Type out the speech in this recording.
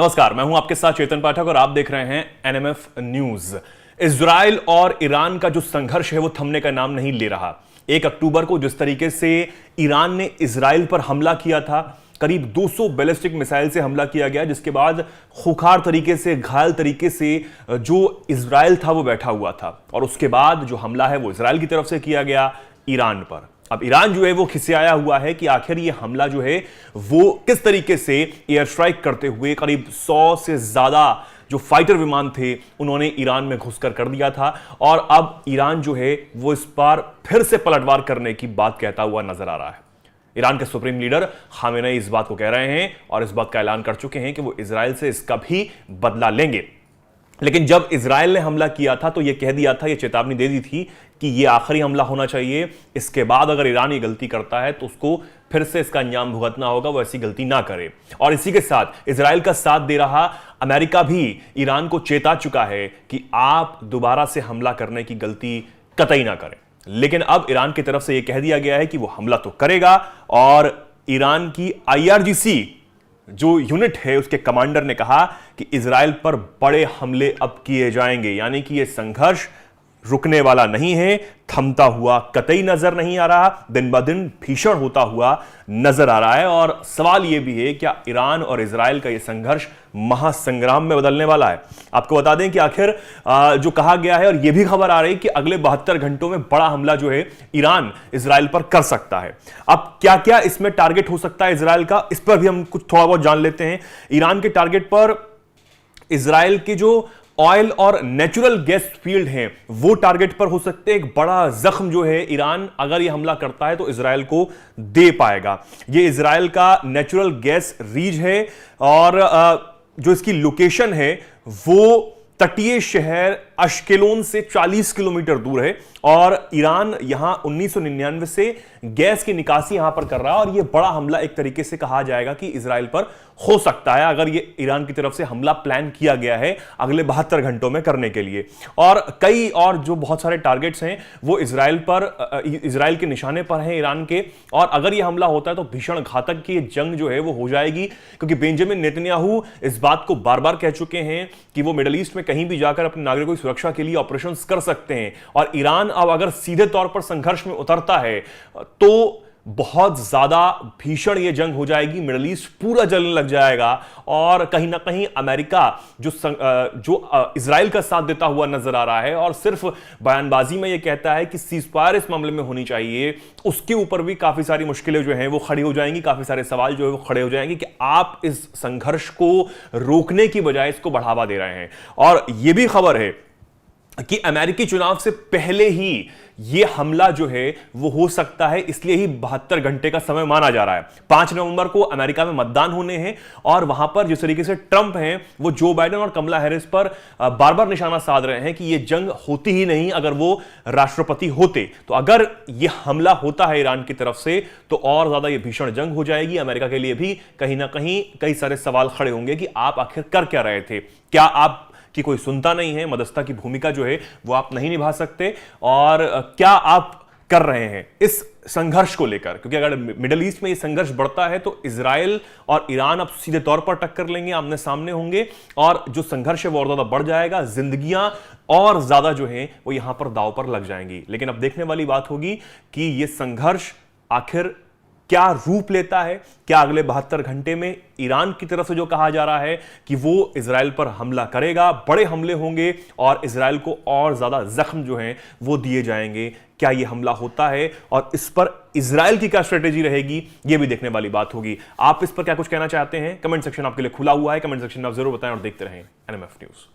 नमस्कार, मैं हूं आपके साथ चेतन पाठक और आप देख रहे हैं एनएमएफ न्यूज। इजराइल और ईरान का जो संघर्ष है वो थमने का नाम नहीं ले रहा। 1 अक्टूबर को जिस तरीके से ईरान ने इजराइल पर हमला किया था, करीब 200 बैलिस्टिक मिसाइल से हमला किया गया, जिसके बाद खूंखार तरीके से, घायल तरीके से जो इजराइल था वो बैठा हुआ था। और उसके बाद जो हमला है वो इजराइल की तरफ से किया गया ईरान पर। अब ईरान जो है वो खिसियाया हुआ है कि आखिर ये हमला जो है वो किस तरीके से एयर स्ट्राइक करते हुए करीब 100 से ज्यादा जो फाइटर विमान थे उन्होंने ईरान में घुसकर कर दिया था। और अब ईरान जो है वो इस बार फिर से पलटवार करने की बात कहता हुआ नजर आ रहा है। ईरान के सुप्रीम लीडर खामेनेई इस बात को कह रहे हैं और इस बात का ऐलान कर चुके हैं कि वो इजराइल से इसका भी बदला लेंगे। लेकिन जब इजराइल ने हमला किया था तो यह कह दिया था, यह चेतावनी दे दी थी कि यह आखिरी हमला होना चाहिए। इसके बाद अगर ईरान ये गलती करता है तो उसको फिर से इसका अंजाम भुगतना होगा, वो ऐसी गलती ना करे। और इसी के साथ इजराइल का साथ दे रहा अमेरिका भी ईरान को चेता चुका है कि आप दोबारा से हमला करने की गलती कतई ना करें। लेकिन अब ईरान की तरफ से यह कह दिया गया है कि वो हमला तो करेगा। और ईरान की IRGC जो यूनिट है उसके कमांडर ने कहा कि इजराइल पर बड़े हमले अब किए जाएंगे, यानी कि यह संघर्ष रुकने वाला नहीं है, थमता हुआ कतई नजर नहीं आ रहा, दिन ब दिन भीषण होता हुआ नजर आ रहा है। और सवाल यह भी है क्या ईरान और इजराइल का यह संघर्ष महासंग्राम में बदलने वाला है। आपको बता दें कि आखिर जो कहा गया है और यह भी खबर आ रही है कि अगले 72 घंटों में बड़ा हमला जो है ईरान इजराइल पर कर सकता है। अब क्या क्या इसमें टारगेट हो सकता है इजराइल का, इस पर भी हम कुछ थोड़ा बहुत जान लेते हैं। ईरान के टारगेट पर इजराइल के जो ऑयल और नेचुरल गैस फील्ड हैं वो टारगेट पर हो सकते हैं। एक बड़ा जख्म जो है ईरान अगर ये हमला करता है तो इजराइल को दे पाएगा। ये इजराइल का नेचुरल गैस रीज है और जो इसकी लोकेशन है वो तटीय शहर अश्केलोन से 40 किलोमीटर दूर है। और ईरान यहां 1999 से गैस की निकासी यहां पर कर रहा है। और यह बड़ा हमला एक तरीके से कहा जाएगा कि इजराइल पर हो सकता है अगर यह ईरान की तरफ से हमला प्लान किया गया है अगले 72 घंटों में करने के लिए। और कई और जो बहुत सारे टारगेट्स हैं वो इजराइल के निशाने पर हैं ईरान के। और अगर यह हमला होता है तो भीषण घातक की जंग जो है वो हो जाएगी, क्योंकि बेंजामिन नेतन्याहू इस बात को बार बार कह चुके हैं कि वो मिडिल ईस्ट में कहीं भी जाकर अपने नागरिकों की सुरक्षा के लिए ऑपरेशंस कर सकते हैं। और ईरान अब अगर सीधे तौर पर संघर्ष में उतरता है तो बहुत ज्यादा भीषण यह जंग हो जाएगी, मिडिल ईस्ट पूरा जलने लग जाएगा। और कहीं ना कहीं अमेरिका जो इजराइल का साथ देता हुआ नजर आ रहा है और सिर्फ बयानबाजी में यह कहता है कि सीजफायर इस मामले में होनी चाहिए, उसके ऊपर भी काफी सारी मुश्किलें जो हैं वो खड़ी हो जाएंगी, काफी सारे सवाल जो है वो खड़े हो जाएंगे कि आप इस संघर्ष को रोकने की बजाय इसको बढ़ावा दे रहे हैं। और यह भी खबर है कि अमेरिकी चुनाव से पहले ही यह हमला जो है वो हो सकता है, इसलिए ही 72 घंटे का समय माना जा रहा है। 5 नवंबर को अमेरिका में मतदान होने हैं और वहां पर जिस तरीके से ट्रंप हैं वो जो बाइडेन और कमला हैरिस पर बार बार निशाना साध रहे हैं कि यह जंग होती ही नहीं अगर वो राष्ट्रपति होते। तो अगर यह हमला होता है ईरान की तरफ से तो और ज्यादा यह भीषण जंग हो जाएगी। अमेरिका के लिए भी कहीं ना कहीं कई सारे सवाल खड़े होंगे कि आप आखिर कर क्या रहे थे, क्या आप कि कोई सुनता नहीं है, मध्यस्थता की भूमिका जो है वो आप नहीं निभा सकते, और क्या आप कर रहे हैं इस संघर्ष को लेकर। क्योंकि अगर मिडिल ईस्ट में ये संघर्ष बढ़ता है तो इजराइल और ईरान अब सीधे तौर पर टक्कर लेंगे, आमने सामने होंगे और जो संघर्ष है वो और ज्यादा बढ़ जाएगा, जिंदगियां और ज्यादा जो है वो यहां पर दांव पर लग जाएंगी। लेकिन अब देखने वाली बात होगी कि यह संघर्ष आखिर क्या रूप लेता है। क्या अगले 72 घंटे में ईरान की तरफ से जो कहा जा रहा है कि वो इजराइल पर हमला करेगा, बड़े हमले होंगे और इजराइल को और ज्यादा जख्म जो हैं वो दिए जाएंगे, क्या यह हमला होता है और इस पर इजराइल की क्या स्ट्रेटेजी रहेगी, यह भी देखने वाली बात होगी। आप इस पर क्या कुछ कहना चाहते हैं? कमेंट सेक्शन आपके लिए खुला हुआ है, कमेंट सेक्शन में आप जरूर बताएं और देखते रहें एनएमएफ न्यूज।